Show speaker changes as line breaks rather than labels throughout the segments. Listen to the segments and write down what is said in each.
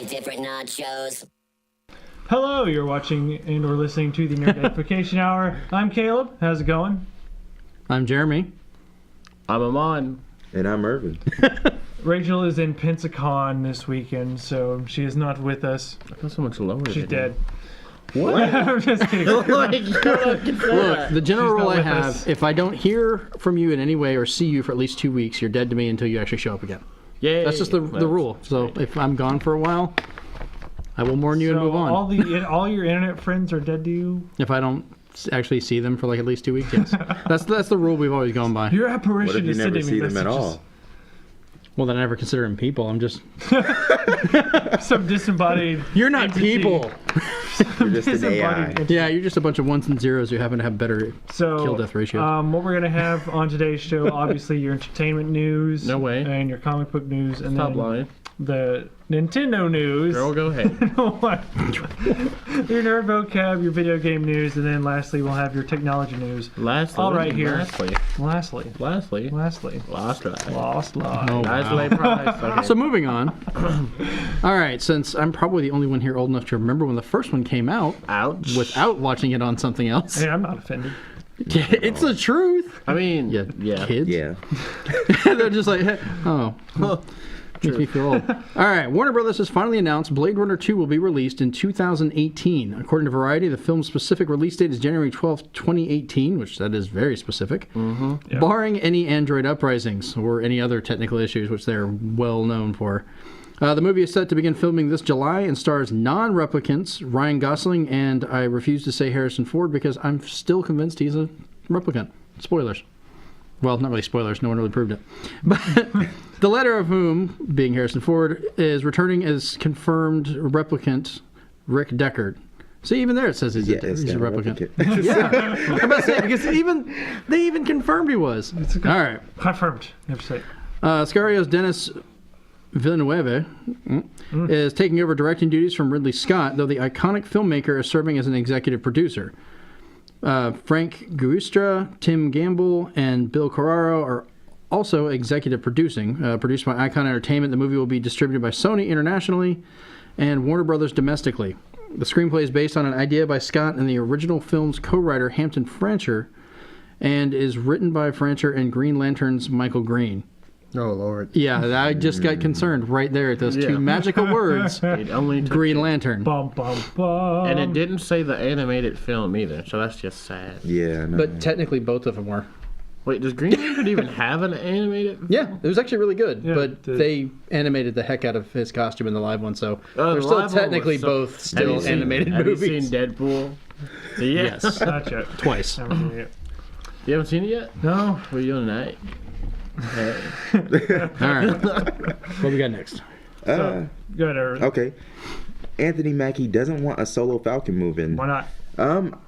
different nachos.
Hello, you're watching and or listening to the Nerd Edification Hour. I'm Caleb. How's it going?
I'm Jeremy.
I'm Amon.
And I'm Ervin.
Rachel is in Pensacon this weekend, so she is not with us.
I feel so much lower.
She's dead.
What?
I'm just kidding.
Look, the general rule I have,
us.
if I don't hear from you in any way or see you for at least 2 weeks, you're dead to me until you actually show up again.
Yeah,
that's just the rule. So if I'm gone for a while, I will mourn you and move on.
All your internet friends are dead to you?
If I don't actually see them for like at least 2 weeks, yes. that's the rule we've always gone by.
Your
What
apparition
if you
is
never
sending me
see them at
messages.
all?
Well, then I never consider them people. I'm just...
Some disembodied
You're not
entity.
people!
You're just an
Disembodied
AI.
entity.
Yeah, you're just a bunch of ones and zeros who happen to have better kill-death ratio.
What we're going to have on today's show, obviously your entertainment news.
No way.
And your comic book news. And
Stop
then
lying.
the Nintendo news.
Girl, go ahead.
What? Your nerd vocab, your video game news, and then lastly we'll have your technology news.
Lastly.
All right, here.
Lastly.
Lastly. Lost lie.
Oh,
Lastly
wow.
prize. Okay.
So moving on. All right, since I'm probably the only one here old enough to remember when the first one came out
Ouch.
without watching it on something else.
Hey, I'm not offended.
It's the truth.
I mean,
Yeah, kids.
Yeah.
They're just like, hey, oh. Makes me feel old. All right, Warner Brothers has finally announced Blade Runner 2 will be released in 2018. According to Variety, the film's specific release date is January 12th, 2018, which that is very specific, barring any Android uprisings or any other technical issues, which they're well known for. The movie is set to begin filming this July and stars non-replicants Ryan Gosling, and I refuse to say Harrison Ford because I'm still convinced he's a replicant. Spoilers. Well, not really spoilers. No one really proved it. But the latter of whom, being Harrison Ford, is returning as confirmed replicant Rick Deckard. See, even there it says he's a replicant. Yeah, I'm about to say, because they even confirmed he was. All right.
Confirmed. Never say it.
Scario's Dennis Villeneuve is taking over directing duties from Ridley Scott, though the iconic filmmaker is serving as an executive producer. Frank Guistra, Tim Gamble, and Bill Carraro are also executive producing. Produced by Icon Entertainment, the movie will be distributed by Sony internationally and Warner Brothers domestically. The screenplay is based on an idea by Scott and the original film's co-writer Hampton Fancher, and is written by Fancher and Green Lantern's Michael Green.
Oh, Lord.
Yeah, I just got concerned right there at those two magical words.
It only took
Green Lantern.
Bum, bum, bum.
And it didn't say the animated film either, so that's just sad.
Yeah. No.
But technically both of them were.
Wait, does Green Lantern even have an animated?
Yeah, it was actually really good,
Yeah,
but they animated the heck out of his costume in the live one, so
Oh,
they're
the
still
live one
technically
was
both still
Have
animated
Have
movies.
you seen Deadpool?
Yes.
Not yet.
Twice.
Never seen it yet.
You haven't seen it yet?
No.
What are you doing tonight? Hey.
All right. What we got next?
Good, Ervin.
Okay. Anthony Mackie doesn't want a solo Falcon movie.
Why not?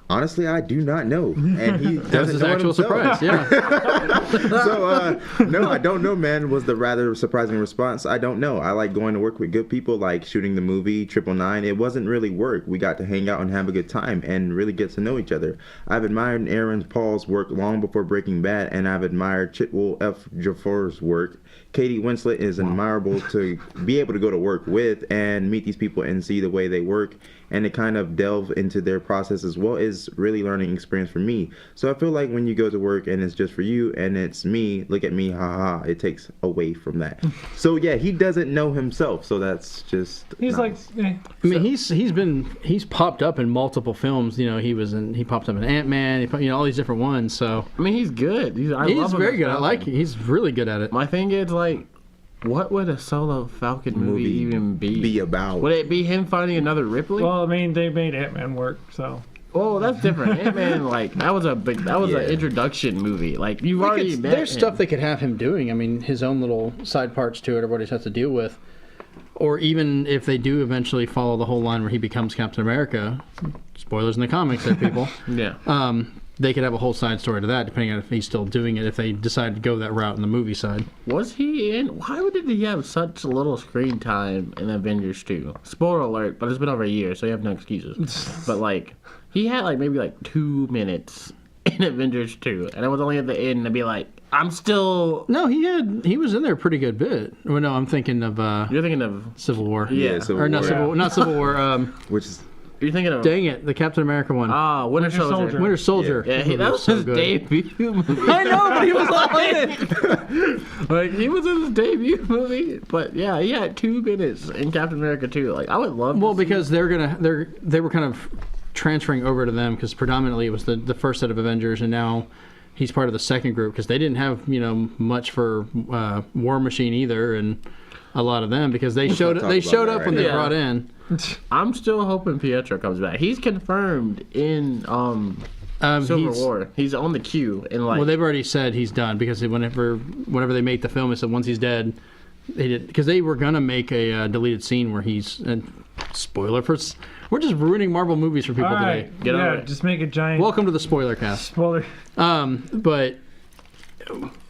Honestly, I do not know. And he
That was
doesn't
his
know it
actual
himself.
surprise, yeah.
So, no, I don't know, man, was the rather surprising response. I don't know. I like going to work with good people, like shooting the movie 999. It wasn't really work. We got to hang out and have a good time and really get to know each other. I've admired Aaron Paul's work long before Breaking Bad, and I've admired Chitwell F. Jafar's work. Katie Winslet is admirable to be able to go to work with and meet these people and see the way they work, and to kind of delve into their process as well is really learning experience for me. So I feel like when you go to work and it's just for you and it's me, look at me, haha, it takes away from that. So yeah, he doesn't know himself, so that's just
He's
nice.
like,
I mean, he's popped up in multiple films. You know, he popped up in Ant-Man, all these different ones. So
I mean, he's good. He's
he's very good. I like it. He's really good at it.
My thing is, like, what would a solo Falcon movie even be?
About.
Would it be him finding another Ripley?
well, I mean, they made Ant-Man work, so.
Oh, that's different. Ant-Man, like, that was an introduction movie. Like, you've already met
There's
him.
stuff they could have him doing. I mean, his own little side parts to it, or what he has to deal with. Or even if they do eventually follow the whole line where he becomes Captain America, spoilers in the comics there, people.
Yeah.
They could have a whole side story to that, depending on if he's still doing it, if they decide to go that route in the movie side.
Was he in? Why did he have such little screen time in Avengers 2? Spoiler alert, but it's been over a year, so you have no excuses. But, like, he had, like, maybe, 2 minutes in Avengers 2, and it was only at the end to be like, I'm still.
No, he was in there a pretty good bit. Well, no, I'm thinking of
You're thinking of.
Civil War.
Yeah.
Civil
Or not
War.
not Civil War.
Which is
You're thinking of.
Dang it, the Captain America one.
Winter Soldier.
Winter Soldier.
Yeah, that was
so
his
good.
debut movie.
I know, but he was all in it.
Like, he was in his debut movie, but yeah, he had 2 minutes in Captain America 2. Like, I would love.
Well,
to see
because they were kind of transferring over to them because predominantly it was the first set of Avengers, and now he's part of the second group because they didn't have much for War Machine either, and a lot of them because they showed up when they brought in.
I'm still hoping Pietro comes back. He's confirmed in Civil War. He's on the queue and like.
Well, they've already said he's done because whenever they make the film, they said once he's dead, they did because they were gonna make a deleted scene where he's. And spoiler for. We're just ruining Marvel movies for people today.
Get over it.
Just make a giant
Welcome to the spoiler cast.
spoiler.
But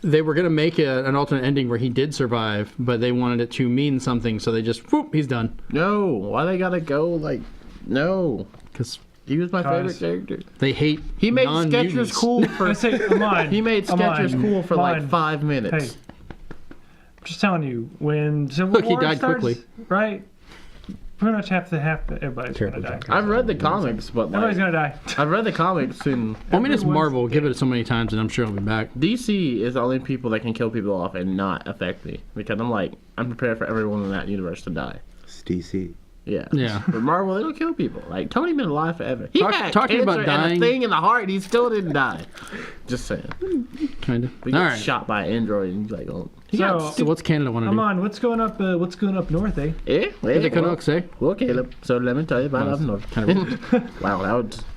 they were going to make an alternate ending where he did survive, but they wanted it to mean something, so they just, whoop, he's done.
No, why they gotta go like? No,
Because
he was my favorite character.
they hate
He made
non-mutants.
Skechers cool
I
for.
say, Amon.
He made Skechers
Amon,
cool for like
Amon.
5 minutes.
Hey, I'm just telling you, when Civil
Look, he
War
died
starts,
quickly.
Right? Pretty much everybody's gonna die.
Terrible
I've read the comics, but
Everybody's
like,
gonna die.
I've read the comics and
Well, I mean, it's
Everyone's
Marvel. Give
dead.
it so many times, and I'm sure he'll be back.
DC is the only people that can kill people off and not affect me because I'm prepared for everyone in that universe to die.
it's DC.
Yeah.
Yeah.
But Marvel, they don't kill people. Like, Tony been alive forever. He had
talking
cancer
about
and
dying-
a thing in the heart, and he still didn't die. Just saying.
Kind of.
We
All
get
right.
shot by an android, and he's like, oh.
So what's Canada want to do?
Amon, what's going up? What's going up north, eh?
The Canucks, eh?
Well, Caleb, so let me tell you about up north.
Kind of.
Wow,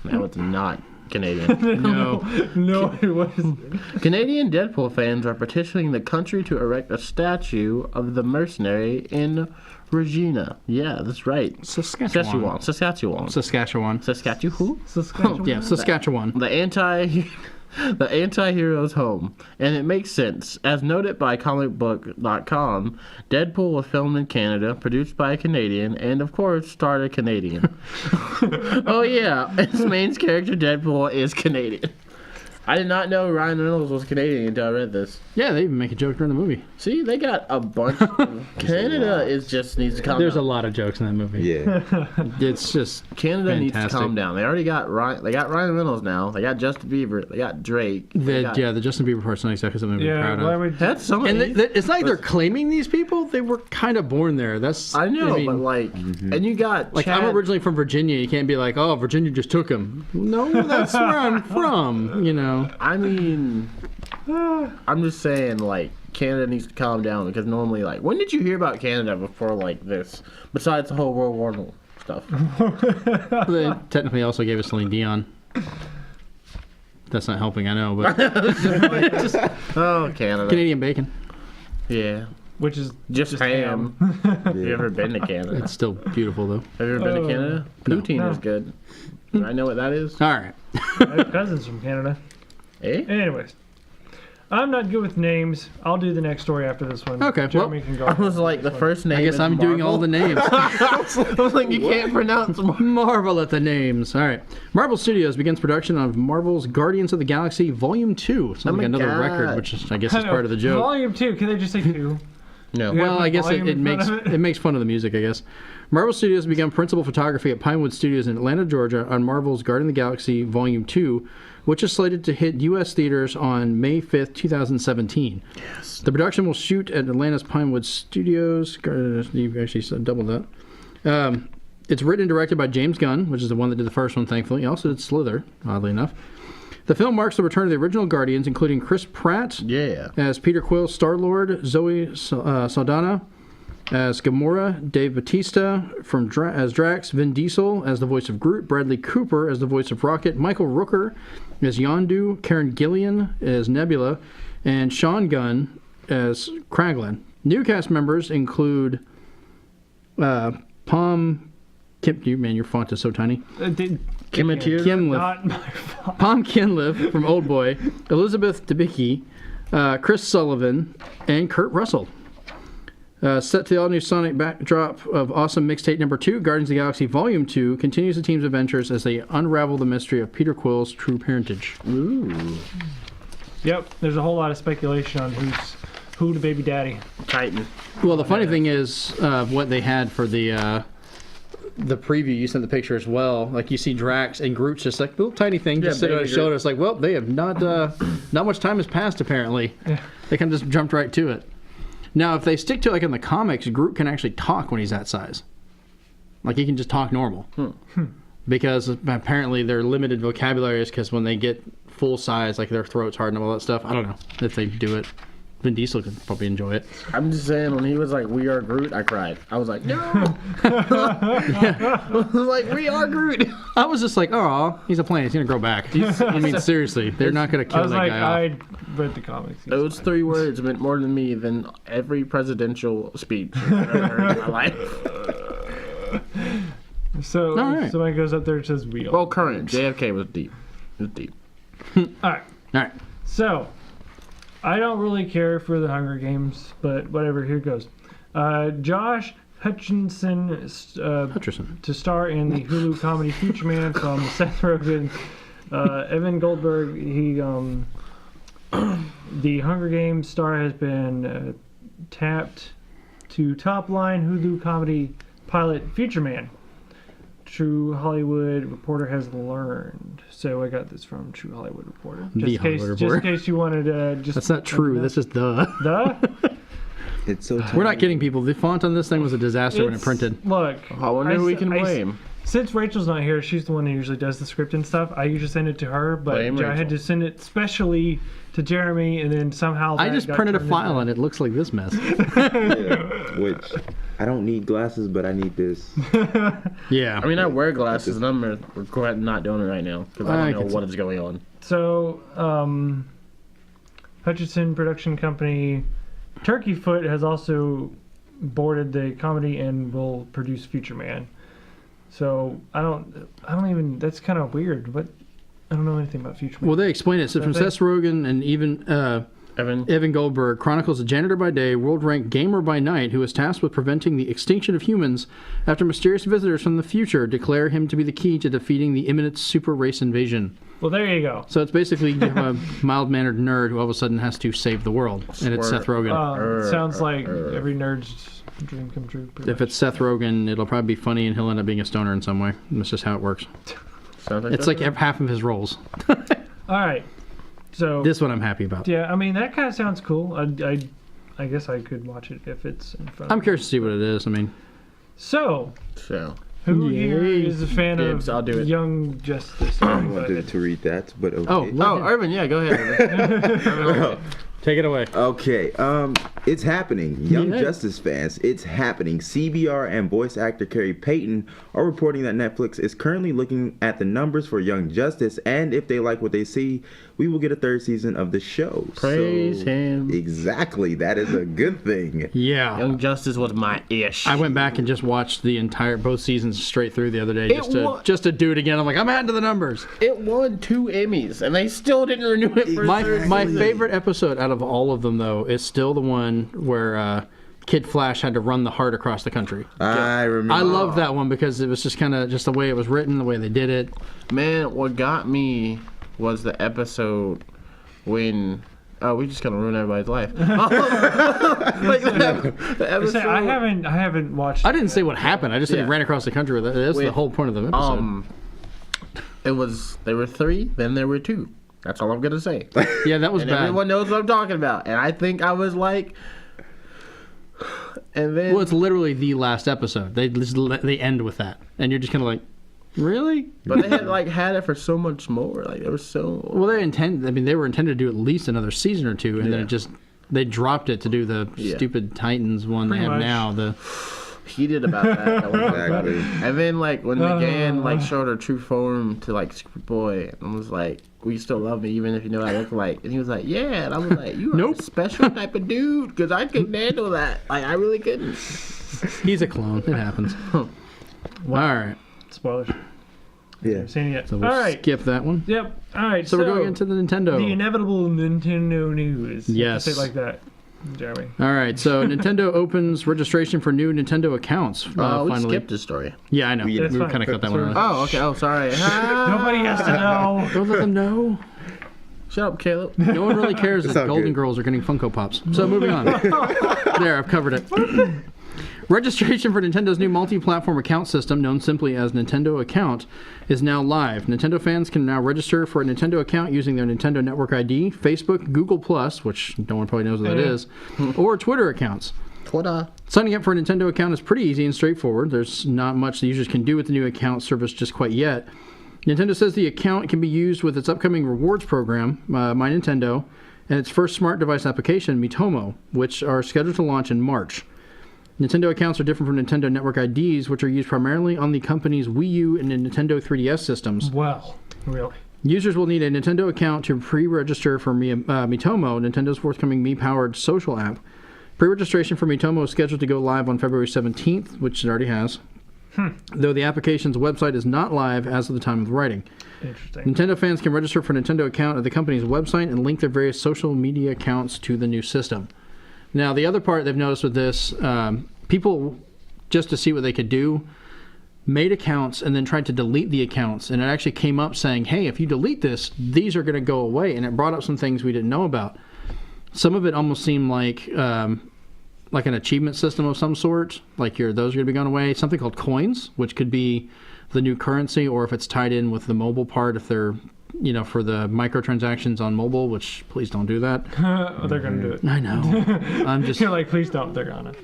that was not Canadian.
No.
No, it wasn't.
Canadian Deadpool fans are petitioning the country to erect a statue of the mercenary in Regina. Yeah, that's right.
Saskatchewan.
Saskatchewan.
Saskatchewan.
Saskatchewan.
Saskatchewan.
Yeah, Saskatchewan.
The anti-hero's home. And it makes sense. As noted by comicbook.com, Deadpool was filmed in Canada, produced by a Canadian, and of course starred a Canadian. Oh yeah, its main character Deadpool is Canadian. I did not know Ryan Reynolds was Canadian until I read this.
Yeah, they even make a joke during the movie.
See, they got a bunch of... Canada is just needs to calm
There's a
down.
lot of jokes in that movie.
Yeah.
It's just
Canada needs to
fantastic.
calm down. They already got Ryan Reynolds now. They got Justin Bieber. They got Drake. They got-
the Justin Bieber part's not exactly something we're
Yeah,
proud
why
of.
would
That's some
And
of
it's not like they're claiming these people. They were kind of born there. That's
I know,
mean,
but like, and you got
like
Chad,
I'm originally from Virginia. You can't be like, oh, Virginia just took him. No, that's where I'm from. You know.
I mean, I'm just saying, like, Canada needs to calm down because normally, like, when did you hear about Canada before like this? Besides the whole World War stuff.
They technically also gave us Celine Dion. That's not helping, I know, but
Oh, Canada.
Canadian bacon.
Yeah,
which is
just ham. Have you ever been to Canada?
It's still beautiful though.
Have you ever been to Canada?
No.
Poutine
No.
is good. Do I know what that is?
All right.
I have cousins from Canada.
Eh?
Anyways, I'm not good with names. I'll do the next story after this one.
Okay,
Jeremy can go.
I was like, the first name
I guess
is
I'm doing all the
Marvel.
names.
I was like, you can't pronounce
Marvel at the names. All right. Marvel Studios begins production of Marvel's Guardians of the Galaxy Volume 2. Sounds
Oh
like
my
another
God.
record, which is, I guess is
I know.
part of the joke.
Volume 2. Can they just say 2?
No.
Yeah.
Well, I guess
volume
it
in
makes
front of it.
it makes fun of the music, I guess. Marvel Studios began principal photography at Pinewood Studios in Atlanta, Georgia on Marvel's Guardian of the Galaxy Volume 2, which is slated to hit U.S. theaters on May 5th, 2017.
Yes.
The production will shoot at Atlanta's Pinewood Studios. You actually said double that. It's written and directed by James Gunn, which is the one that did the first one, thankfully. He also did Slither, oddly enough. The film marks the return of the original Guardians, including Chris Pratt
Yeah.
as Peter Quill, Star-Lord, Zoe Saldana as Gamora, Dave Bautista as Drax, Vin Diesel as the voice of Groot, Bradley Cooper as the voice of Rocket, Michael Rooker as Yondu, Karen Gillian as Nebula, and Sean Gunn as Kraglin. New cast members include Palm... Man, your font is so tiny. Kinliff.
Not my fault.
Palm Kinliff from Old Boy, Elizabeth Debicki, Chris Sullivan, and Kurt Russell. Set to the all-new sonic backdrop of awesome mixtape number 2, Guardians of the Galaxy Volume 2 continues the team's adventures as they unravel the mystery of Peter Quill's true parentage.
Ooh.
Yep, there's a whole lot of speculation on who the baby daddy.
Titan.
Well, the funny thing is, what they had for the preview, you sent the picture as well. Like you see Drax and Groot's just like little tiny thing, just sitting on his shoulder. It's like, well, they have not much time has passed apparently.
Yeah.
They kind of just jumped right to it. Now, if they stick to it, like in the comics, Groot can actually talk when he's that size. Like he can just talk normal. Because apparently their limited vocabulary is because when they get full size, like their throats harden and all that stuff. I don't know if they do it. Vin Diesel could probably enjoy it.
I'm just saying, when he was like, "We are Groot," I cried. I was like, "No!" I was like, "We are Groot."
I was just like, "Oh, he's a plant. He's gonna grow back." I mean, seriously, they're not gonna kill that guy off.
I read the comics.
Those 3 words meant more to me than every presidential speech I've ever heard in my life.
So
right.
somebody goes up there and says, "We are."
Well, current JFK was deep. It was deep.
All right.
All right.
So, I don't really care for the Hunger Games, but whatever, here goes. Josh Hutcherson to star in the Hulu comedy Future Man from Seth Rogen. Evan Goldberg, the Hunger Games star has been tapped to top line Hulu comedy pilot Future Man. True Hollywood Reporter has learned. So I got this from True Hollywood Reporter. Just in case you wanted to just...
That's not true. This is the...
It's so tiny.
We're not kidding, people. The font on this thing was a disaster when it printed.
Look.
I wonder who we can blame.
Since Rachel's not here, she's the one who usually does the script and stuff. I usually send it to her, but I had to send it specially to Jeremy, and then somehow
I just printed a file and it looks like this mess.
Yeah, which I don't need glasses, but I need this.
Yeah.
I mean, I wear glasses, and I'm regret not doing it right now because I don't know what is going on.
So, Hutchinson Production Company, Turkey Foot has also boarded the comedy and will produce Future Man. So I don't even. That's kind of weird. But I don't know anything about Future Man.
Well, they explain it. So from Seth Rogen and even Evan Goldberg chronicles a janitor by day, world-ranked gamer by night who is tasked with preventing the extinction of humans after mysterious visitors from the future declare him to be the key to defeating the imminent super race invasion.
Well, there you go.
So it's basically you have a mild-mannered nerd who all of a sudden has to save the world, and it's Seth Rogen.
Sounds like every nerd's dream come true.
If it's Seth Rogen, it'll probably be funny, and he'll end up being a stoner in some way. That's just how it works. It's like half of his roles.
All right. So
this one I'm happy about.
Yeah, I mean that kind of sounds cool. I guess I could watch it if it's in front.
I'm curious to see what it is. I mean,
so who here is a fan
Dibs, I'll do it.
Young Justice?
I wanted to read that, but okay.
Oh,
Ervin, yeah, go ahead.
take it away.
Okay, it's happening. Young Justice fans, it's happening. CBR and voice actor Carrie Payton are reporting that Netflix is currently looking at the numbers for Young Justice, and if they like what they see, we will get a 3rd season of the show.
Praise him.
Exactly, that is a good thing.
Yeah.
Young Justice was my ish.
I went back and just watched the both seasons straight through the other day just to do it again. I'm like, I'm adding to the numbers.
It won 2 Emmys, and they still didn't renew it for
my favorite episode out of all of them, though, is still the one where Kid Flash had to run the heart across the country.
I remember.
I love that one because it was just kind of just the way it was written, the way they did it.
Man, what got me was the episode when... Oh, we just gonna ruin everybody's life. Like the episode...
I haven't watched.
I didn't say what happened. I just said he ran across the country with it. That's the whole point of the episode.
There were 3, then there were 2. That's all I'm gonna say.
Yeah, that was
and
bad.
Everyone knows what I'm talking about, and I think I was like, and then.
Well, it's literally the last episode. They end with that, and you're just kind of like, really?
But they had it for so much more. Like they were so.
Well, they were intended to do at least another season or 2, and then they dropped it to do the stupid Titans one they have now.
Heated about that.
Exactly.
And then when McGann showed her true form to Superboy, and was like, "Will you still love me even if you know what I look like?" And he was like, "Yeah." And I was like, "You are a special type of dude, because I couldn't handle that. I really couldn't."
He's a clone. It happens. All right.
Spoilers.
Yeah.
Seen it yet.
So we'll skip that one.
Yep. All right.
So we're going into the Nintendo.
The inevitable Nintendo news.
Yes.
Say it like that, Jeremy.
All right. So Nintendo opens registration for new Nintendo accounts.
We
finally
skipped the story.
Yeah, I know. We
fine.
kind of cut that one out.
Oh, okay. Oh, sorry.
Nobody has to know.
Don't let them know.
Shut up, Caleb.
No one really cares
It's
that
all
Golden
good.
Girls are getting Funko Pops. So moving on. There, I've covered it. Registration for Nintendo's new multi-platform account system, known simply as Nintendo Account, is now live. Nintendo fans can now register for a Nintendo account using their Nintendo Network ID, Facebook, Google+, which no one probably knows what that is, or Twitter accounts.
Twitter.
Signing up for a Nintendo account is pretty easy and straightforward. There's not much the users can do with the new account service just quite yet. Nintendo says the account can be used with its upcoming rewards program, My Nintendo, and its first smart device application, Miitomo, which are scheduled to launch in March. Nintendo accounts are different from Nintendo Network IDs, which are used primarily on the company's Wii U and Nintendo 3DS systems.
Well, really.
Users will need a Nintendo account to pre-register for Miitomo, Nintendo's forthcoming Mii-powered social app. Pre-registration for Miitomo is scheduled to go live on February 17th, which it already has, though the application's website is not live as of the time of writing.
Interesting.
Nintendo fans can register for a Nintendo account at the company's website and link their various social media accounts to the new system. Now, the other part they've noticed with this, people, just to see what they could do, made accounts and then tried to delete the accounts. And it actually came up saying, hey, if you delete this, these are going to go away. And it brought up some things we didn't know about. Some of it almost seemed like an achievement system of some sort. Like those are going to be going away. Something called coins, which could be the new currency, or if it's tied in with the mobile part, if they're, for the microtransactions on mobile, which please don't do that.
They're going to do it.
I know. I'm just...
You're like, please don't. They're going to.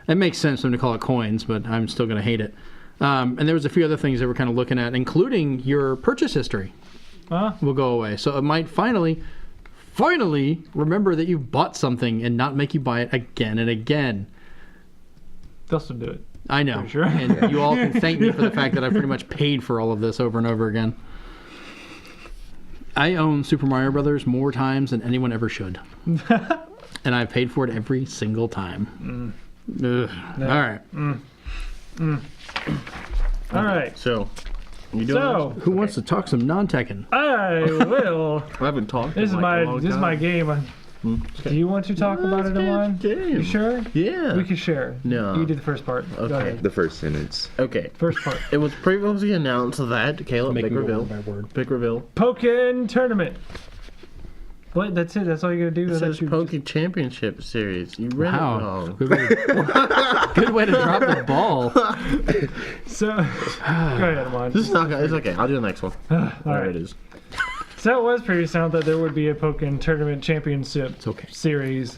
It makes sense for them to call it coins, but I'm still going to hate it. And there was a few other things that we're kind of looking at, including your purchase history will go away. So it might finally remember that you bought something and not make you buy it again and again.
They'll still do it.
I know.
Sure.
And you all can thank me for the fact that I pretty much paid for all of this over and over again. I own Super Mario Brothers more times than anyone ever should. And I've paid for it every single time. Ugh.
Yeah.
All right.
All right.
So, you doing
So,
Who wants to talk some non-Tekken?
I will.
this? I haven't talked.
This is
in
my
a long time.
game. Do you want to talk about it, Amon?
Game.
You sure?
Yeah.
We can share.
No.
You do the first part. Go
Okay.
ahead.
The first sentence.
Okay.
First part.
It was previously announced that Caleb, big reveal. Big reveal.
Pokken Tournament. What? That's it? That's all you gotta do?
It
I
says
thought you-
Pokken Championship Series. You read it
Wow.
wrong.
Good way to drop the ball.
So, go ahead, Amon.
This is not. It's okay. I'll do the next one.
All
There
right.
it is.
So it was previously announced that there would be a Pokken Tournament Championship
okay.
series,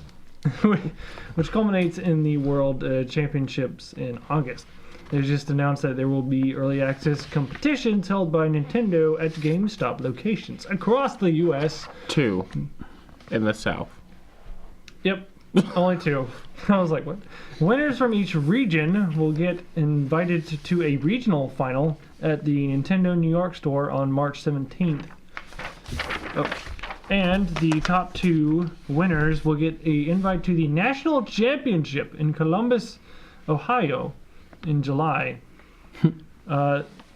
which culminates in the World Championships in August. They just announced that there will be early access competitions held by Nintendo at GameStop locations across the U.S.
2 in the South.
Yep, only 2. I was like, what? Winners from each region will get invited to a regional final at the Nintendo New York store on March 17th. Oh. And the top 2 winners will get an invite to the National Championship in Columbus, Ohio in July.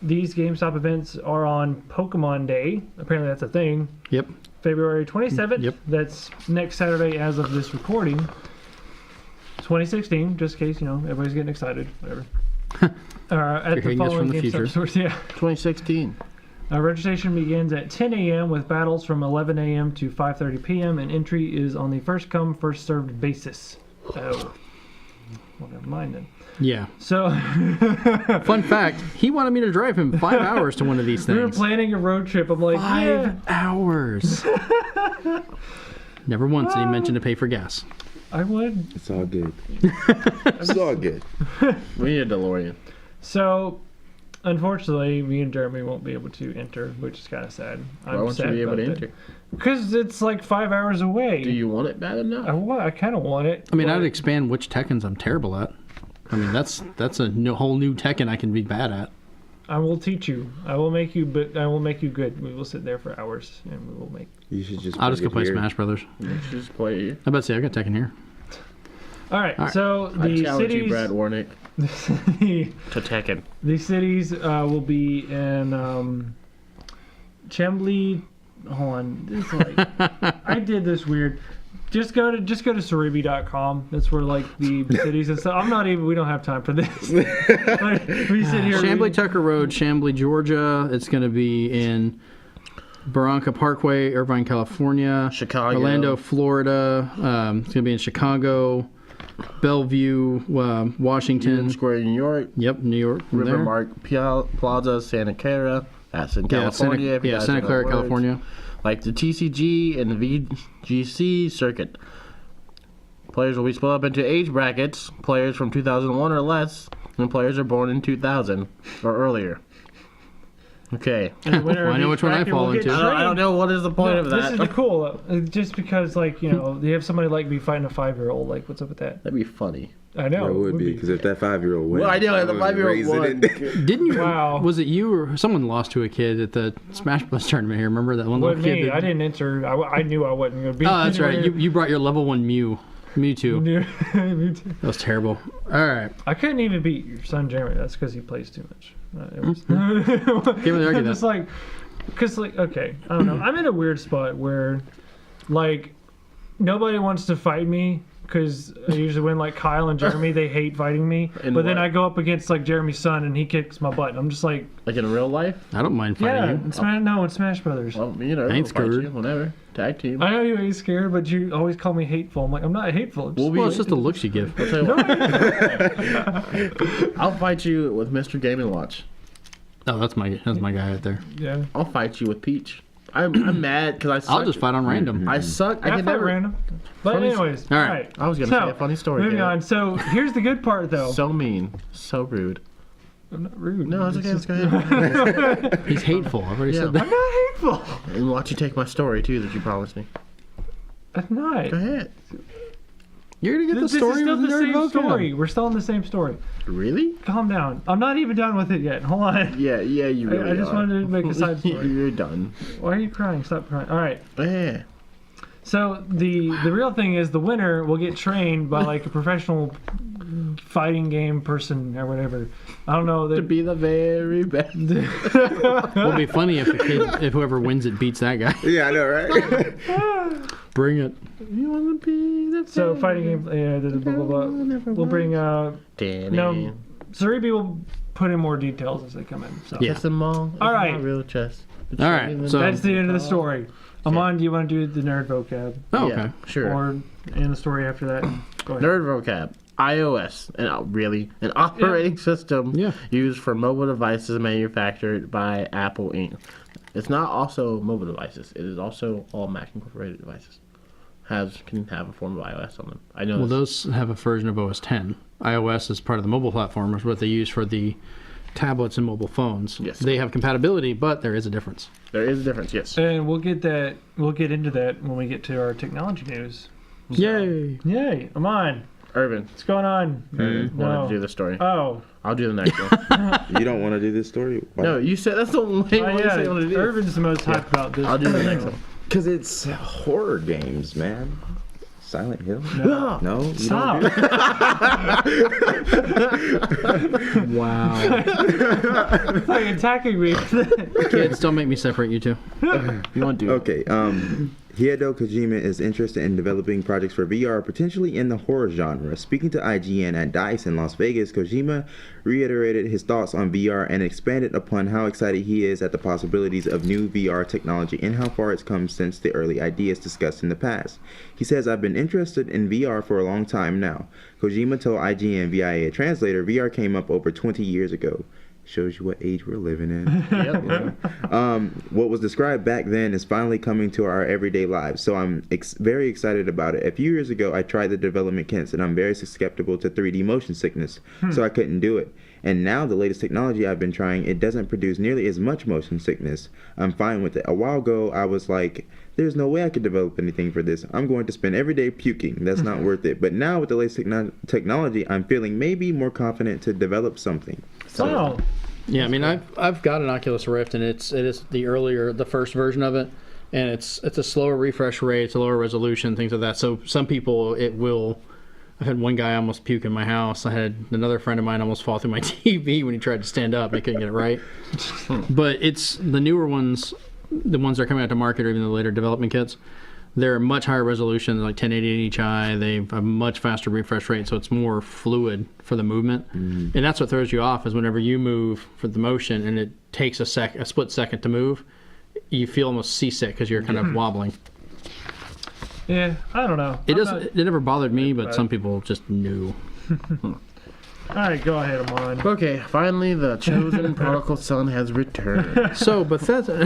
These GameStop events are on Pokemon Day. Apparently that's a thing.
Yep.
February 27th.
Yep.
That's next Saturday as of this recording. 2016, just in case, everybody's getting excited. Whatever. At the
hearing this
following
from the
GameStop
future.
stores. Yeah.
2016.
Registration begins at 10 a.m. with battles from 11 a.m. to 5:30 p.m. and entry is on the first come, first served basis. Oh. Well, never mind then.
Yeah.
So,
Fun fact, he wanted me to drive him 5 hours to one of these
we were
things.
planning a road trip. I'm like,
5 hours. Never once did he mention to pay for gas.
I would.
It's all good. It's all good.
We need a DeLorean.
So, unfortunately, me and Jeremy won't be able to enter, which is kind of sad.
Why won't you be able to enter?
Because it's like 5 hours away.
Do you want it bad enough?
I kind of want it.
I mean,
but
I'd expand which Tekkens I'm terrible at. I mean, that's a whole new Tekken I can be bad at.
I will teach you. I will make you, but I will make you good. We will sit there for hours, and we will make.
You should just.
I'll just go
it
play
here.
Smash Brothers.
You should just play it.
I bet say I got Tekken here.
All right.
All right.
So
I
the
challenge
cities,
you, Brad Warnick,
the,
to Tekken.
the cities will be in Chambly. Hold on. This is like I did this weird. Just go to Cerebi.com. That's where like the cities and stuff. We don't have time for this. Like, we sit here.
Chambly Tucker Road, Chambly, Georgia. It's going to be in Barranca Parkway, Irvine, California.
Chicago.
Orlando, Florida. It's going to be in Chicago. Bellevue, Washington.
Union Square, New York.
Yep, New York.
Rivermark Plaza, Santa Clara. That's in California.
Santa Clara, California.
Like the TCG and the VGC circuit. Players will be split up into age brackets. Players from 2001 or less, and players are born in 2000 or earlier. Okay.
And the winner
I
of
know
each
which one I
bracket
fall
will get
into.
I don't know what is the point of that.
This is the cool. Just because, like, you know, you have somebody like me fighting a 5-year-old. Like, what's up with that?
That'd be funny.
I know.
It would be, because if that 5-year-old wins,
Well, I know, the
I'm
5-year-old
raising
won.
it.
Didn't you?
Wow.
Was it you or someone lost to a kid at the Smash Bros tournament here? Remember that one
Wasn't
little kid?
me.
That...
I didn't enter. I knew I wasn't going to be.
Oh, that's right. You brought your level 1 Mewtwo.
Me too.
That was terrible. All right.
I couldn't even beat your son Jeremy. That's because he plays too much.
Can't really argue
Just
that.
like, because like, okay, I don't know. I'm in a weird spot where, like, nobody wants to fight me because I usually win. Like Kyle and Jeremy, they hate fighting me.
In
But then
what?
I go up against like Jeremy's son and he kicks my butt. And I'm just like,
Like in real life?
I don't mind fighting
yeah,
you.
in Smash Brothers.
Well, you know,
I ain't
we'll fight
scared.
you whenever. Tag team.
I know you ain't scared, but you always call me hateful. I'm like, I'm not hateful. Just,
Well, it's just the looks you give.
I'll tell you what. I'll fight you with Mr. Game & Watch.
Oh, that's my guy right there.
yeah.
I'll fight you with Peach. I'm mad because I suck.
I'll just fight on random.
I suck. I
I
can
fight
never.
random. But
Funny-
anyways,
All
all
right.
right.
I was gonna say a funny story.
Moving
Garrett.
on. So here's the good part, though.
So mean. So rude.
I'm not rude.
No, it's okay.
It's
Let's go ahead.
He's hateful. I've already
Yeah.
said that.
I'm not hateful.
And watch you take my story too that you promised me.
I'm not.
Go ahead.
You're gonna get
This
the
is
story
still
with
the
Nerd
same
Vocab.
story. We're still in the same story.
Really?
Calm down. I'm not even done with it yet. Hold on.
Yeah. You really
I just
are.
wanted to make a side story.
You're done.
Why are you crying? Stop crying. All right.
Yeah.
So the real thing is the winner will get trained by like a professional fighting game person or whatever. I don't know.
To be the very best.
It'll be funny if whoever wins it beats that guy.
Yeah, I know, right?
Bring it.
You want to be the
So fighting game. Yeah. Blah blah blah. We'll bring.
Danny.
No. Saribi will put in more details as they come in. So
Yeah.
Kiss them all.
All right.
Not real chess.
All right, so-
that's the end of the story. Amon, do you want to do the nerd vocab?
Oh,
Yeah,
okay.
sure.
Or end the story after that? Go ahead.
Nerd vocab. iOS, an operating system
Yeah.
used for mobile devices manufactured by Apple Inc. It's not also mobile devices. It is also all Mac Incorporated devices. Can have a form of iOS on them. I know.
Well,
this.
those have a version of OS 10. iOS is part of the mobile platform, is what they use for the tablets and mobile phones.
Yes.
They have compatibility, but there is a difference.
There is a difference. Yes.
And we'll get that. We'll get into that when we get to our technology news.
Yay!
Yay! Amon,
Irvin,
what's going on?
wanted
No.
to do the story.
Oh,
I'll do the next one.
You don't want to do this story?
No, you said that's the only one you
yeah.
said you wanted to do.
Irvin's the most hyped about this.
I'll do the next one.
Because it's horror games, man. Silent Hill?
No.
No? You
Stop.
Don't do
Wow.
It's like attacking me.
Kids, don't make me separate you two.
You want to do
Okay, Hideo Kojima is interested in developing projects for VR, potentially in the horror genre. Speaking to IGN at DICE in Las Vegas, Kojima reiterated his thoughts on VR and expanded upon how excited he is at the possibilities of new VR technology and how far it's come since the early ideas discussed in the past. He says, "I've been interested in VR for a long time now." Kojima told IGN via a translator, VR came up over 20 years ago. Shows you what age we're living in.
Yep.
What was described back then is finally coming to our everyday lives, so I'm very excited about it. A few years ago, I tried the development kits, and I'm very susceptible to 3D motion sickness, so I couldn't do it. And now the latest technology I've been trying, it doesn't produce nearly as much motion sickness. I'm fine with it. A while ago, I was like, there's no way I could develop anything for this. I'm going to spend every day puking. That's not worth it. But now with the latest technology, I'm feeling maybe more confident to develop something.
Wow.
Yeah, I mean, I've got an Oculus Rift, and it is the first version of it, and it's a slower refresh rate, it's a lower resolution, things like that. So some people I've had one guy almost puke in my house. I had another friend of mine almost fall through my TV when he tried to stand up and he couldn't get it right. But it's the newer ones, the ones that are coming out to market, or even the later development kits. They're much higher resolution, like 1080 HI. They have a much faster refresh rate, so it's more fluid for the movement. And that's what throws you off, is whenever you move for the motion and it takes a split second to move, you feel almost seasick because you're kind of wobbling.
Yeah, I don't know.
It never bothered me, but
bad.
some people just knew.
All right, go ahead, Amon.
Okay, finally the chosen prodigal son has returned.
So Bethesda.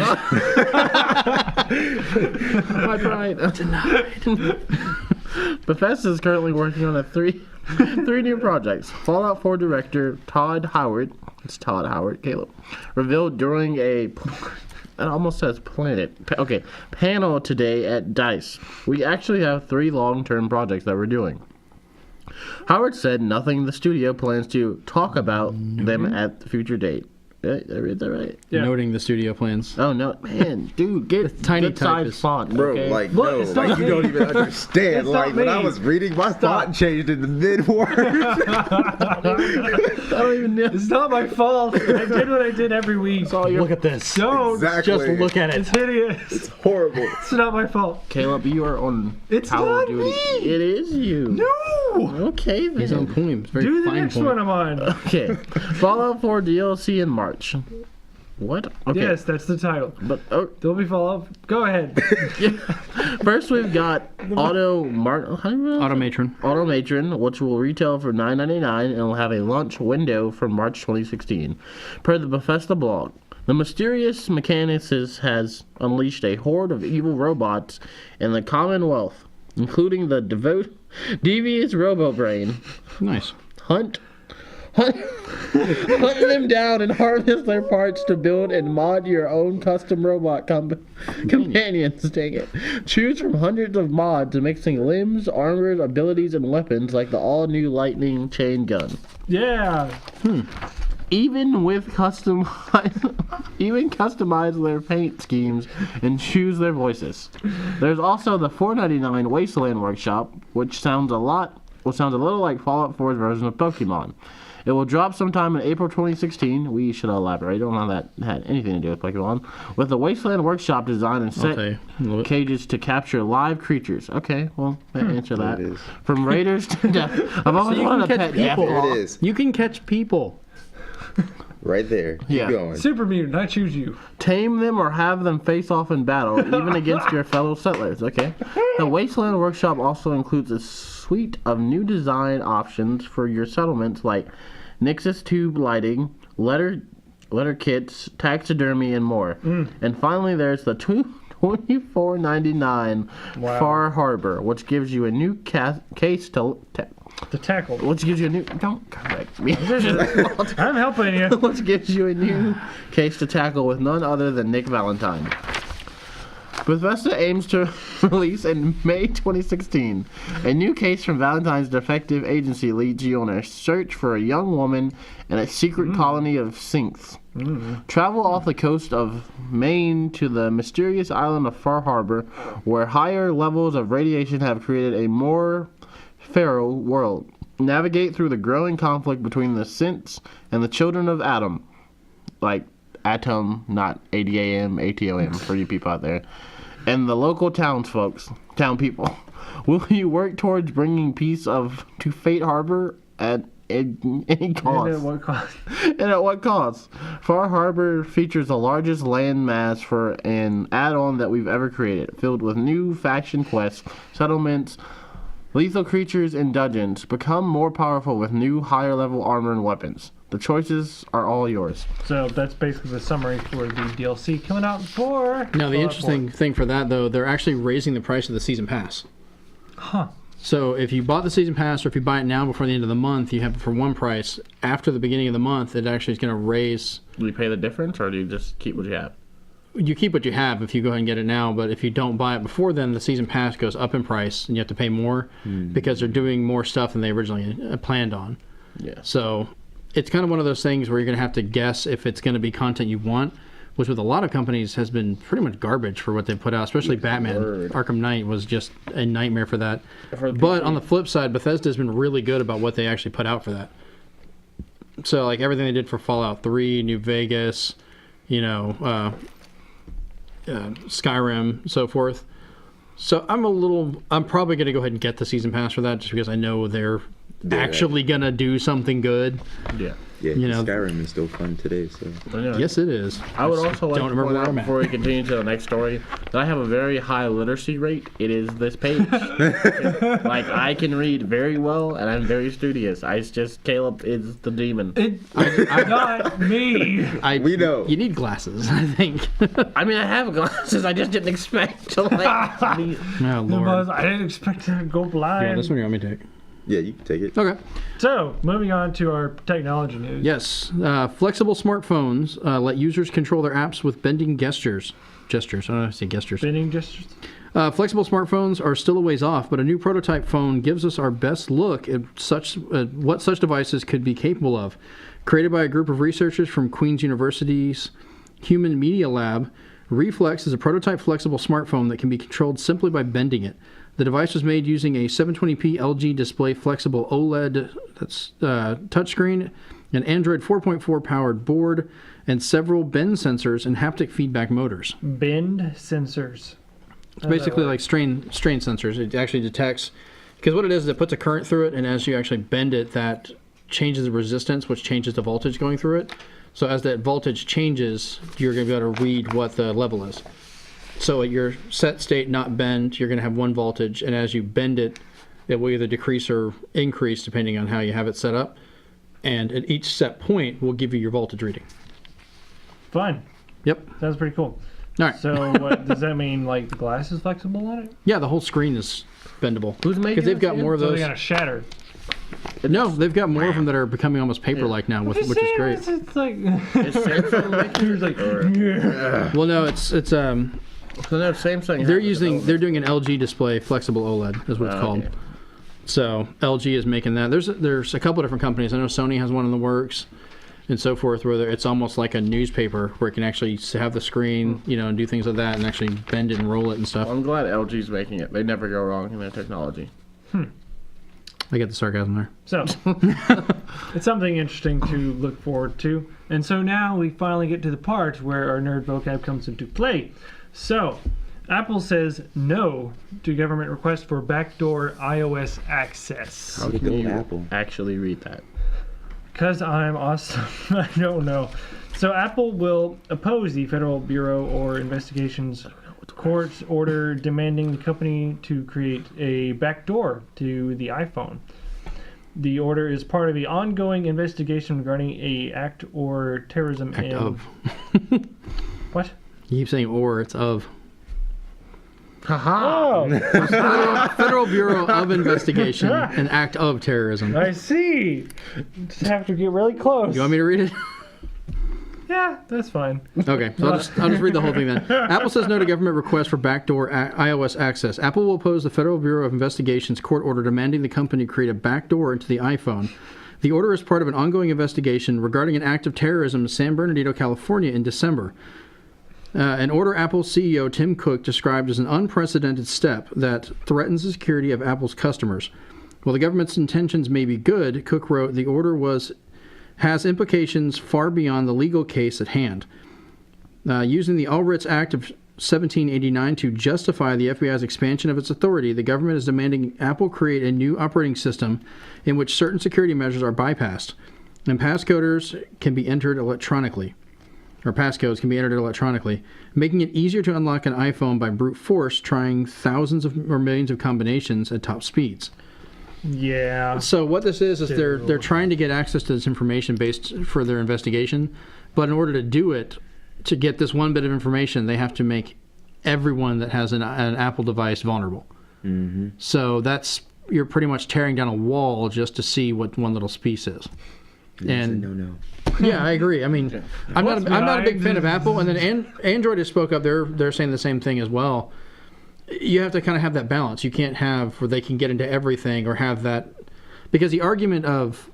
My pride. Denied. Bethesda is currently working on three new projects. Fallout 4 director Todd Howard, it's Todd Howard, Caleb, revealed during it almost says panel today at DICE. We actually have 3 long-term projects that we're doing. Howard said nothing the studio plans to talk about them at the future date. Did I read that right?
Yeah.
Noting the studio plans.
Oh no, man, dude, get
tiny
good
type
size
is-
font,
Bro,
okay?
like,
Look,
no,
it's not
like, you
me.
don't even understand.
It's not
Like, when I
me.
was reading, my font changed in the mid-word.
I don't even know.
It's not my fault. I did what I did every week.
Look at this.
Don't.
Exactly.
Just look at
It's
it.
hideous.
It's horrible.
It's not my fault.
Caleb, you are on
It's
Call
not
of Duty.
me.
It is you.
No.
Okay, then.
He's on point. It's very
Do the
fine
next
point.
one I'm on.
Okay. Fallout 4 DLC in March. What? Okay.
Yes, that's the title.
But
There'll be follow-up. Go ahead.
first we've got Automatron, which will retail for $9.99 and will have a launch window for March 2016. Per the Bethesda blog, the mysterious Mechanicus has unleashed a horde of evil robots in the Commonwealth, including the devious Robo-Brain.
Nice.
Hunt them down and harvest their parts to build and mod your own custom robot companions. Dang it. Choose from hundreds of mods mixing limbs, armor, abilities, and weapons like the all-new lightning chain gun.
Yeah.
Even customize their paint schemes and choose their voices. There's also the $4.99 Wasteland Workshop, which sounds a little like Fallout 4's version of Pokemon. It will drop sometime in April 2016. We should elaborate on how that had anything to do with Pokemon. With the Wasteland Workshop design and set cages to capture live creatures. Okay, well, that answer that.
It is.
From raiders to death. I've always
you
wanted
can
a
catch
pet
people.
Yaffle.
It is.
You can catch people.
Right there. Keep
Yeah.
going.
Super mutant. I choose you.
Tame them or have them face off in battle, even against your fellow settlers. Okay. The Wasteland Workshop also includes a suite of new design options for your settlements, like Nixus tube lighting, letter kits, taxidermy, and more. And finally, there's the $24.99 Far Harbor, which gives you a new case to.
The tackle.
Which gives you a new. Don't correct me.
I'm helping you.
Which gives you a new case to tackle with none other than Nick Valentine. Bethesda aims to release in May 2016. A new case from Valentine's defective agency leads you on a search for a young woman in a secret colony of synths. Travel off the coast of Maine to the mysterious island of Far Harbor, where higher levels of radiation have created a more feral world. Navigate through the growing conflict between the synths and the children of Atom. Like Atom, not ADAM, ATOM for you people out there. And the local town people. Will you work towards bringing peace to Fate Harbor at any cost?
And at what cost?
And at what cost? Far Harbor features the largest land mass for an add-on that we've ever created, filled with new faction quests, settlements, lethal creatures, and dungeons. Become more powerful with new, higher-level armor and weapons. The choices are all yours.
So that's basically the summary for the DLC coming out for.
Now, the
Fallout
interesting thing for that, though, they're actually raising the price of the season pass.
4. Huh.
So if you bought the season pass, or if you buy it now before the end of the month, you have it for one price. After the beginning of the month, it actually is going to raise.
Do you pay the difference, or do you just keep what you have?
You keep what you have if you go ahead and get it now, but if you don't buy it before then, the season pass goes up in price, and you have to pay more because they're doing more stuff than they originally planned on.
Yeah.
So it's kind of one of those things where you're going to have to guess if it's going to be content you want, which with a lot of companies has been pretty much garbage for what they put out, especially Batman. Arkham Knight was just a nightmare for that. But on the flip side, Bethesda's been really good about what they actually put out for that. So like everything they did for Fallout 3, New Vegas, Skyrim, so forth. So I'm probably going to go ahead and get the season pass for that just because I know they're actually gonna do something good.
Yeah.
Yeah,
You know-
Skyrim is still fun today. So
Yes, it is.
I would also like
Don't
to
remember
point
where
out
I'm at.
before we continue to the next story that I have a very high literacy rate. It is this page. Like, I can read very well, and I'm very studious. Caleb is the demon.
Not me.
We know.
You need glasses, I think.
I mean, I have glasses. I just didn't expect to, like, be...
Oh, Lord.
I didn't expect to go
Yeah,
blind.
this one you want me to take?
yeah, you can take it.
Okay.
So, moving on to our technology news.
Yes. Flexible smartphones let users control their apps with bending gestures. Gestures. I don't know if I say gestures.
Bending gestures.
Flexible smartphones are still a ways off, but a new prototype phone gives us our best look at what such devices could be capable of. Created by a group of researchers from Queen's University's Human Media Lab, Reflex is a prototype flexible smartphone that can be controlled simply by bending it. The device was made using a 720p LG display flexible OLED touchscreen, an Android 4.4 powered board, and several bend sensors and haptic feedback motors.
Bend sensors.
It's basically like strain sensors. It actually detects, because what it is it puts a current through it, and as you actually bend it, that changes the resistance, which changes the voltage going through it. So as that voltage changes, you're going to be able to read what the level is. So at your set state, not bend, you're going to have one voltage, and as you bend it, it will either decrease or increase depending on how you have it set up. And at each set point will give you your voltage reading.
Fun.
Yep.
Sounds pretty cool.
All right.
So, what does that mean? Like the glass is flexible on it?
Yeah, the whole screen is bendable.
Who's making
Because they've
this
got
again?
more of
So
those.
they gotta shatter.
No, they've got more of them that are becoming almost paper-like now, which is great.
It's like
Is Samsung making
he was like, yeah.
Well, no, it's
So no, Samsung
they're doing an LG display flexible OLED is what it's called.
Okay.
So LG is making that. There's a couple of different companies. I know Sony has one in the works, and so forth, where it's almost like a newspaper where it can actually have the screen, and do things like that, and actually bend it and roll it and stuff.
Well, I'm glad LG's making it. They never go wrong in their technology.
I get the sarcasm there.
So, it's something interesting to look forward to. And so now we finally get to the part where our nerd vocab comes into play. So, Apple says no to government request for backdoor iOS access.
How
Good
can
old
you
Apple.
actually read that?
Because I'm awesome. I don't know. So, Apple will oppose the Federal Bureau or Investigations court's order demanding the company to create a backdoor to the iPhone. The order is part of the ongoing investigation regarding a act or terrorism
Act of.
What?
You keep saying or, it's of.
Haha!
Oh,
Federal Bureau of Investigation, an act of terrorism.
I see. Just have to get really close.
You want me to read it?
Yeah, that's fine.
Okay, so I'll just read the whole thing then. Apple says no to government request for backdoor iOS access. Apple will oppose the Federal Bureau of Investigation's court order demanding the company create a backdoor into the iPhone. The order is part of an ongoing investigation regarding an act of terrorism in San Bernardino, California in December. An order Apple CEO Tim Cook described as an unprecedented step that threatens the security of Apple's customers. While the government's intentions may be good, Cook wrote, the order has implications far beyond the legal case at hand. Using the All Writs Act of 1789 to justify the FBI's expansion of its authority, the government is demanding Apple create a new operating system in which certain security measures are bypassed, and passcodes can be entered electronically, making it easier to unlock an iPhone by brute force, trying thousands or millions of combinations at top speeds.
Yeah.
So what this is they're trying to get access to this information based for their investigation, but in order to do it, to get this one bit of information, they have to make everyone that has an Apple device vulnerable.
Mm-hmm.
So you're pretty much tearing down a wall just to see what one little piece is. And
no.
yeah, I agree. I mean, I'm not a big fan of Apple, and then Android has spoke up. They're saying the same thing as well. You have to kind of have that balance. You can't have where they can get into everything or have that, because the argument of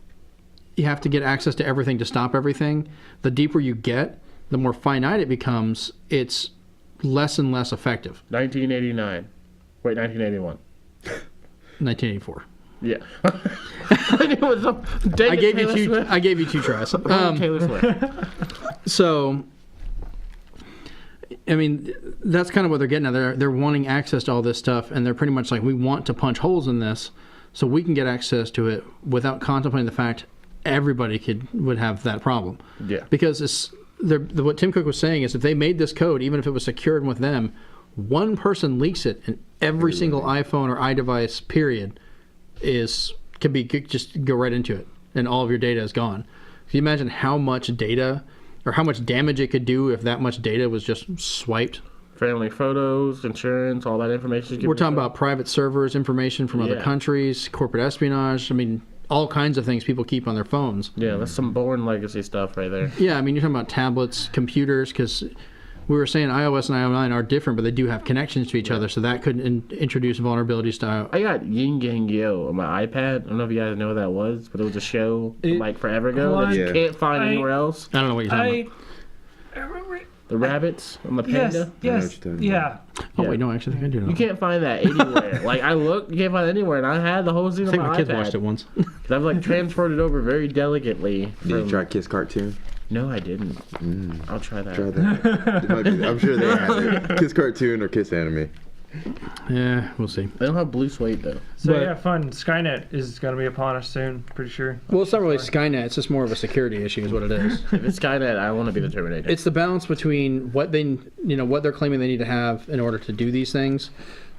you have to get access to everything to stop everything, the deeper you get, the more finite it becomes, it's less and less effective.
1989. Wait, 1981.
1984.
Yeah. It was
I gave you two tries.
Taylor Swift.
So, I mean, that's kind of what they're getting at. They're wanting access to all this stuff, and they're pretty much like, we want to punch holes in this so we can get access to it without contemplating the fact everybody would have that problem.
Yeah.
Because what Tim Cook was saying is if they made this code, even if it was secured with them, one person leaks it, and every single iPhone or iDevice, period, could just go right into it, and all of your data is gone. Can you imagine how much data or how much damage it could do if that much data was just swiped?
Family photos, insurance, all that information.
We're talking about private servers, information from other countries, corporate espionage. I mean, all kinds of things people keep on their phones.
Yeah, that's some Bourne legacy stuff right there.
Yeah, I mean, you're talking about tablets, computers, because we were saying iOS and iOS 9 are different, but they do have connections to each other, so that could introduce vulnerabilities to
I got Yin Yang Yo on my iPad. I don't know if you guys know what that was, but it was a show like forever ago that you can't find anywhere else.
I don't know what you're talking
I remember.
The rabbits on the panda.
Yes. Yeah.
Oh, wait, no, actually, I think I do know.
You can't find that anywhere. Like, I looked, you can't find it anywhere, and I had the whole scene
I
on
think
my
my kids
iPad.
watched it once.
Because I've, like, transferred it over very delicately.
Did you try Kiss Cartoon?
No, I didn't. I'll try that.
Try that. I'm sure they have it. Kiss Cartoon or Kiss Anime.
Yeah, we'll see.
They don't have blue suede, though.
So
But-
yeah, fun. Skynet is going to be upon us soon. Pretty sure.
Well, it's not really Skynet. It's just more of a security issue is what it is.
If it's Skynet, I want to be the Terminator.
It's the balance between what they're claiming they need to have in order to do these things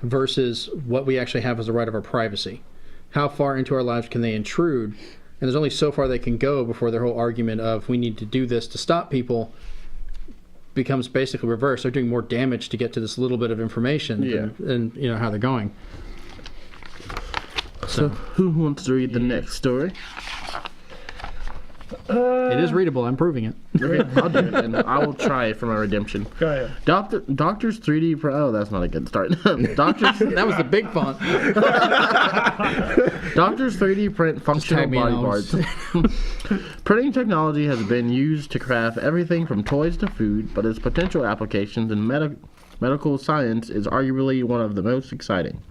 versus what we actually have as a right of our privacy. How far into our lives can they intrude? And there's only so far they can go before their whole argument of we need to do this to stop people becomes basically reversed. They're doing more damage to get to this little bit of information and how they're going.
So, who wants to read the next story?
It is readable. I'm proving it.
Okay, I'll do it, and I will try for my redemption.
Go ahead.
Doctors 3D Oh, that's not a good start. Doctors.
That was the big font.
Doctors 3D print functional
tag me
body
in
parts. Printing technology has been used to craft everything from toys to food, but its potential applications in medical science is arguably one of the most exciting.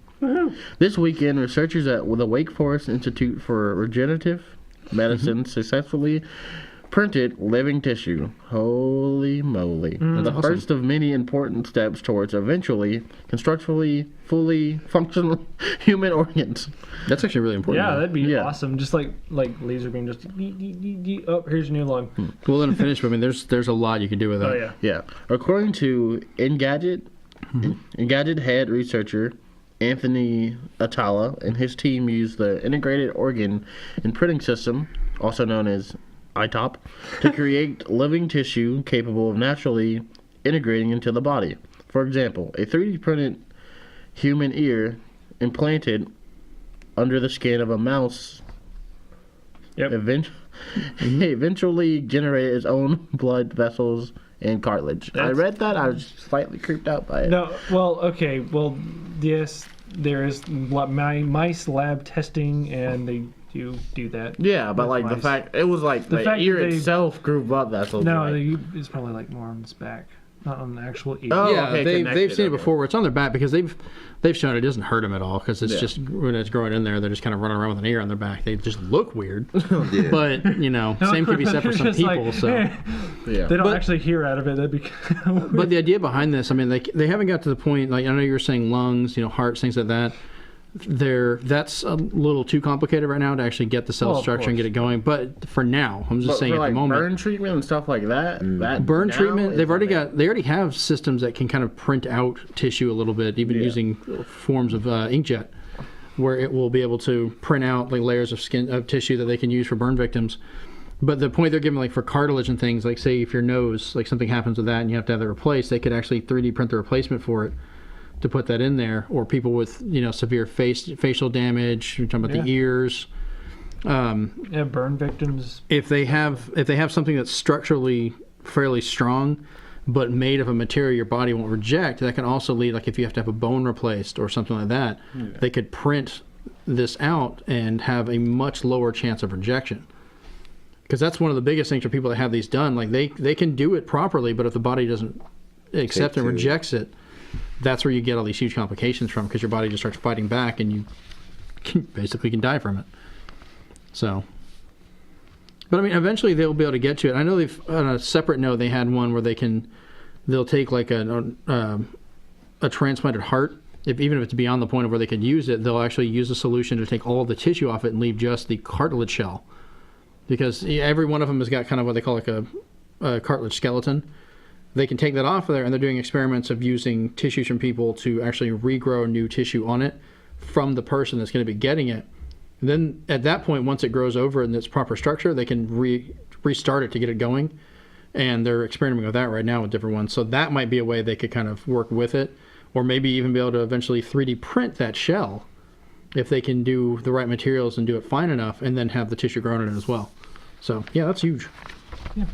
This weekend, researchers at the Wake Forest Institute for Regenerative Medicine successfully printed living tissue. Holy moly. The
awesome.
first of many important steps towards eventually constructively, fully functional human organs.
That's actually really important.
Yeah,
though.
that'd be
Yeah.
awesome. Just like laser beam, just oh, here's your new lung.
We'll let them finish, but I mean, there's a lot you can do with that.
Oh yeah.
Yeah. According to Engadget head researcher Anthony Atala and his team used the Integrated Organ and Printing System, also known as ITOP, to create living tissue capable of naturally integrating into the body. For example, a 3D printed human ear implanted under the skin of a mouse eventually generated its own blood vessels and cartilage. I read that. I was slightly creeped out by it.
No, well, okay, well, yes, there is mice lab testing, and they do that.
Yeah, but
with
like the
mice.
fact, it was like the
fact
ear
that they-
itself grew blood vessels.
No,
right?
it's probably like more on its back, not on the actual ear.
Oh,
Yeah,
okay,
they've
connected,
seen it
okay.
before where it's on their back because they've shown it doesn't hurt them at all because it's
Yeah.
just when it's growing in there they're just kind of running around with an ear on their back. They just look weird,
Yeah.
but same could be said for some
Just
people.
like,
So,
Yeah.
they don't
But-
actually hear out of it. That'd be
but the idea behind this, I mean, they haven't got to the point. Like I know you were saying lungs, hearts, things like that. That's a little too complicated right now to actually get the cell
Well, of
structure and
course.
get it going. But for now, I'm just
But
saying
for
at
like
the moment.
burn treatment and stuff like that. That
Burn
now
treatment,
is
they already
amazing.
have systems that can kind of print out tissue a little bit, even using forms of inkjet, where it will be able to print out like layers of tissue that they can use for burn victims. But the point they're giving, like for cartilage and things, like say if your nose, like something happens with that and you have to have it replaced, they could actually 3D print the replacement for it to put that in there. Or people with severe facial damage, you're talking about the ears.
yeah, burn victims.
If they have something that's structurally fairly strong but made of a material your body won't reject, that can also lead, like if you have to have a bone replaced or something like that, they could print this out and have a much lower chance of rejection. Because that's one of the biggest things for people that have these done. Like they can do it properly, but if the body doesn't accept and rejects it, that's where you get all these huge complications from, because your body just starts fighting back and you basically can die from it. So, but I mean, eventually they'll be able to get to it. I know they've, on a separate note, they had one where they'll take like a transplanted heart even if it's beyond the point of where they could use it, they'll actually use a solution to take all the tissue off it and leave just the cartilage shell. Because every one of them has got kind of what they call like a cartilage skeleton. They can take that off of there, and they're doing experiments of using tissues from people to actually regrow new tissue on it from the person that's going to be getting it. And then at that point, once it grows over in its proper structure, they can restart it to get it going. And they're experimenting with that right now with different ones. So that might be a way they could kind of work with it, or maybe even be able to eventually 3D print that shell if they can do the right materials and do it fine enough, and then have the tissue grown in it as well. So, yeah, that's huge.
Yeah.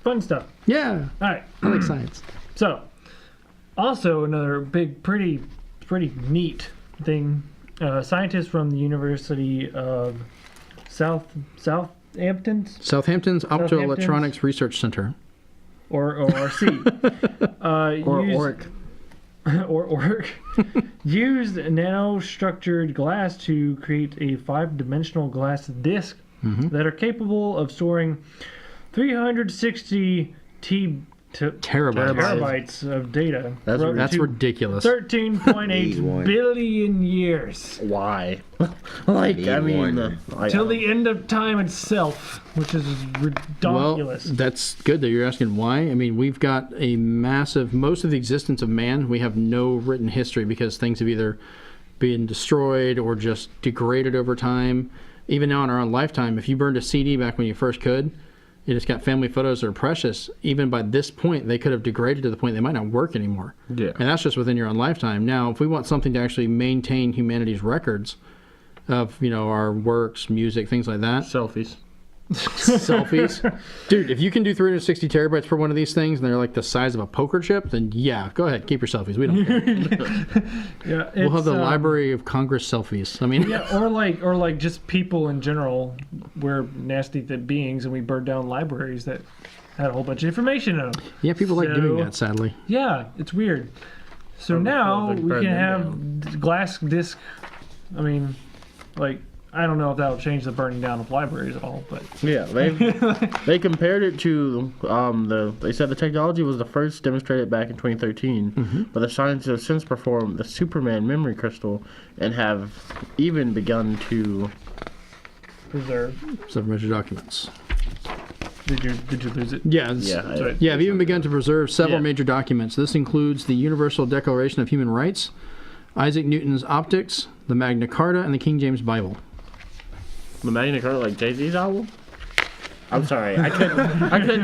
Fun stuff.
Yeah.
All right.
I like science.
So, also another big, pretty neat thing. Scientists from the University of Southampton's
Optoelectronics Research Center.
Or ORC. Used nanostructured glass to create a 5-dimensional glass disc that are capable of storing 360 terabytes of data.
That's ridiculous.
13.8 billion years.
Why?
Till the end of time itself, which is ridiculous.
Well, that's good that you're asking why. I mean, we've got a massive, most of the existence of man, we have no written history because things have either been destroyed or just degraded over time. Even now in our own lifetime, if you burned a CD back when you first could, you just got family photos that are precious. Even by this point, they could have degraded to the point they might not work anymore.
Yeah.
And that's just within your own lifetime. Now, if we want something to actually maintain humanity's records of, our works, music, things like that.
Selfies.
Dude, if you can do 360 terabytes per one of these things, and they're like the size of a poker chip, then yeah, go ahead, keep your selfies. We don't care.
Yeah,
we'll have the Library of Congress selfies. I mean,
yeah, or like just people in general. We're nasty beings, and we burn down libraries that had a whole bunch of information in them.
Yeah, people like doing that, sadly.
Yeah, it's weird. So now we can have glass disc. I mean, I don't know if that'll change the burning down of libraries at all, but
yeah, they compared it to they said the technology was the first demonstrated back in 2013, but the scientists have since performed the Superman memory crystal and have even begun to
preserve
several major documents.
Did you lose it?
Yeah, I've even begun to preserve several major documents. This includes the Universal Declaration of Human Rights, Isaac Newton's Optics, the Magna Carta, and the King James Bible.
The Magna Carta, like Jay-Z's album? I'm sorry, I could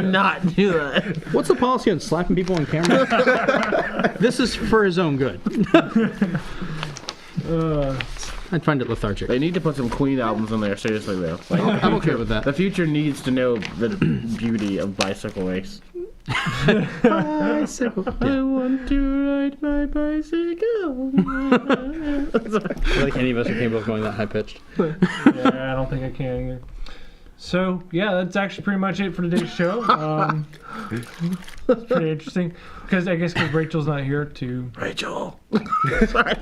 not do that.
What's the policy on slapping people on camera? This is for his own good. I'd find it lethargic.
They need to put some Queen albums in there, seriously, though.
I'm okay with that.
The future needs to know the beauty of Bicycle Race.
Bicycle.
I want to ride my bicycle.
Like any of us are capable of going that high pitched.
Yeah, I don't think I can either. So yeah, that's actually pretty much it for today's show. It's pretty interesting because Rachel's not here to.
Rachel. Sorry.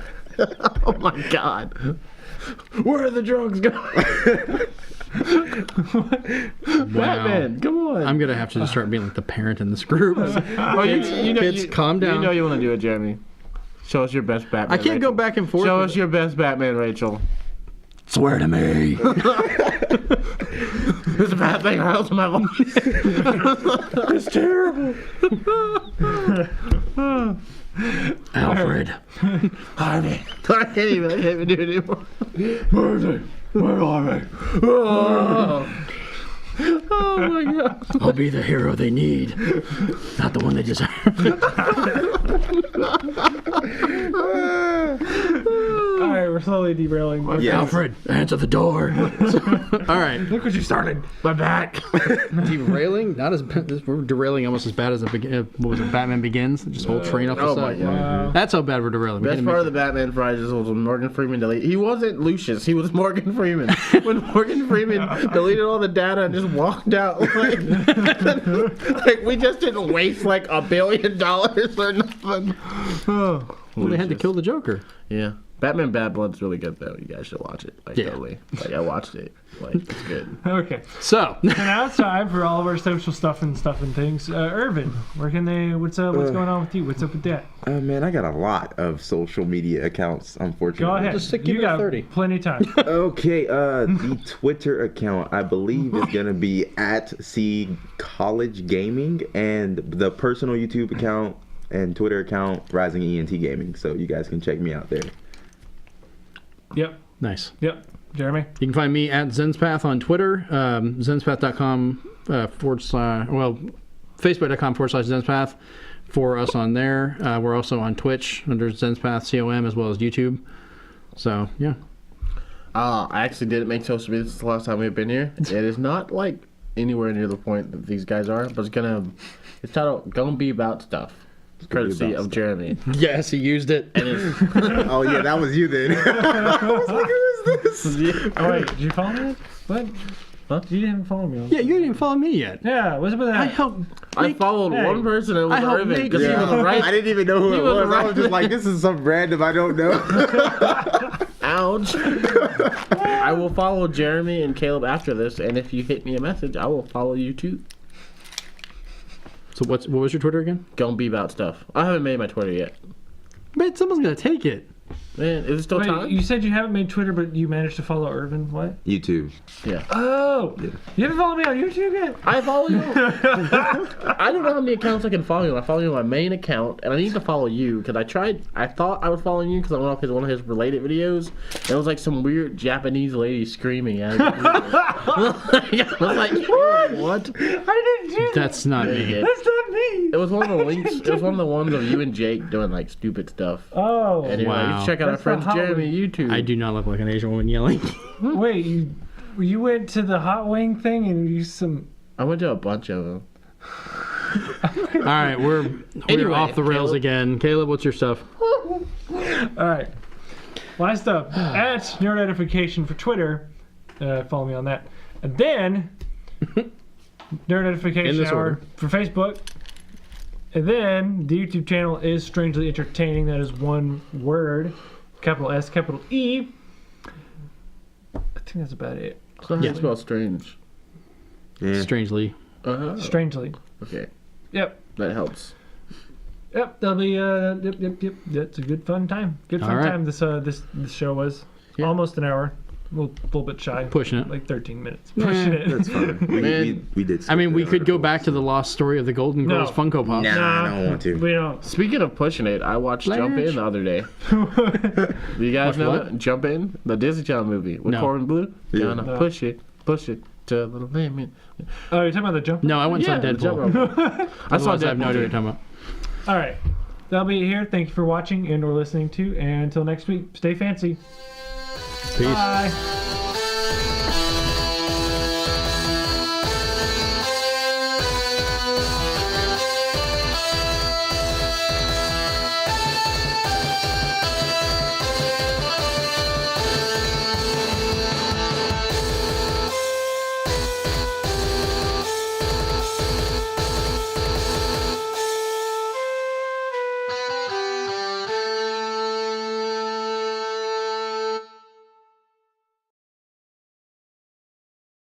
Oh my God. Where are the drugs going?
Wow.
Batman, come on.
I'm gonna have to just start being like the parent in this group.
Kids,
calm down.
You know you want to do it, Jeremy. Show us your best Batman.
I can't
Rachel.
go back and forth.
Show us your best Batman, Rachel.
Swear to me.
It's a bad thing. I my voice. It's terrible.
Alfred.
Harvey. I can't even do it anymore. Where are they? Oh my God.
I'll be the hero they need, not the one they deserve.
All right, we're slowly derailing.
Yes.
Alfred, answer the door. All right.
Look what you started.
My back.
Derailing? Not as bad. We're derailing almost as bad as what was it? Batman Begins. Just whole train off the
Oh
side.
my God.
That's how bad we're derailing.
Best part of the Batman franchise was when Morgan Freeman deleted. He wasn't Lucius. He was Morgan Freeman. When Morgan Freeman deleted all the data and just walked out, like we just didn't waste like $1 billion or nothing.
Well, they had to kill the Joker.
Yeah. Batman Bad Blood's really good though. You guys should watch it. Like totally. Like I watched it. Like it's good.
Okay.
So
And now it's time for all of our social stuff and things. Ervin, where can they? What's going on with you? What's up with that?
Man, I got a lot of social media accounts, unfortunately.
Go ahead.
Just stick
You
it
got
at 30.
plenty of time.
Okay, the Twitter account, I believe, is going to be @C College Gaming, and the personal YouTube account and Twitter account, Rising ENT Gaming. So you guys can check me out there.
Yep.
nice.
Yep. Jeremy.
You can find me at Zenspath on Twitter, zenspath.com Facebook.com/Zenspath for us on there. We're also on Twitch under Zenspath COM as well as YouTube. So, yeah.
I actually didn't make social media. This is the last time we've been here. It is not like anywhere near the point that these guys are, but it's titled "Gonna Be About Stuff," courtesy of Jeremy.
Yes, he used it.
And it's,
Oh, yeah, that was you then. I was like, who is this?
Oh wait, did you follow me? What?
Huh?
You didn't follow me.
Yeah, you didn't even follow me yet.
Yeah. What's up with that?
I helped.
I followed
Hey.
one person and it was
I helped
Ervin
make-
because he was
I
right.
didn't even know who
He
it
was
was. I
right.
was just like, this is some random I don't know.
Ouch. I will follow Jeremy and Caleb after this, and if you hit me a message, I will follow you too.
So what was your Twitter again?
Gonna be about stuff. I haven't made my Twitter yet.
Man, someone's going to take it.
Man, is it still
Wait,
time?
you said you haven't made Twitter, but you managed to follow Ervin. What?
YouTube.
Yeah.
Oh, you haven't followed me on YouTube yet?
I follow you. I don't know how many accounts I can follow you. I follow you on my main account, and I need to follow you because I thought I was following you because I went off one of his related videos. And it was like some weird Japanese lady screaming at me. I was like, what?
I didn't do that.
That's not me.
Yeah.
That's not me.
It was one of the links. It was one of the ones of you and Jake doing like stupid stuff.
Oh,
Anyway,
Wow.
you should check out our
That's
friends
not
Jeremy
Hollywood.
YouTube.
I do not look like an Asian woman yelling.
wait, you went to the hot wing thing and used some.
I went to a bunch of them.
All right, we're
Anyway,
off the rails
Caleb.
again. Caleb, what's your stuff?
All right, my stuff at Nerd Edification for Twitter. Follow me on that, and then Nerd
In
Edification
this
Hour
order.
for Facebook. And then the YouTube channel is Strangely Entertaining. That is one word, capital S, capital E. I think that's about it.
So how do you spell strange?
Yeah.
Strangely.
Strangely.
Okay,
Yep.
that helps.
Yep. That'll be yep. That's a good fun time. Good fun
All right.
time. This show was
Yeah.
almost an hour. A little bit shy.
Pushing it.
Like 13 minutes. Pushing it.
That's fine. We did.
I mean, we
skip
could go
articles.
back to the lost story of the Golden
No.
Girls Funko Pop.
Nah, I don't want to.
We don't.
Speaking of pushing it, I watched Jump In the other day. Do you guys
Watch
know
what?
it? Jump In, the Disney Channel movie with
No.
Corbin Blue.
Yeah.
Gonna
No.
push it to the limit.
Oh, you're talking about the jump?
No, I went and saw
the
Deadpool.
Jump Rope. I saw
Otherwise, I have no
Deadpool.
idea what you're
too.
talking about.
All right. That'll be it here. Thank you for watching and or listening to. And until next week, stay fancy.
Peace.
Bye.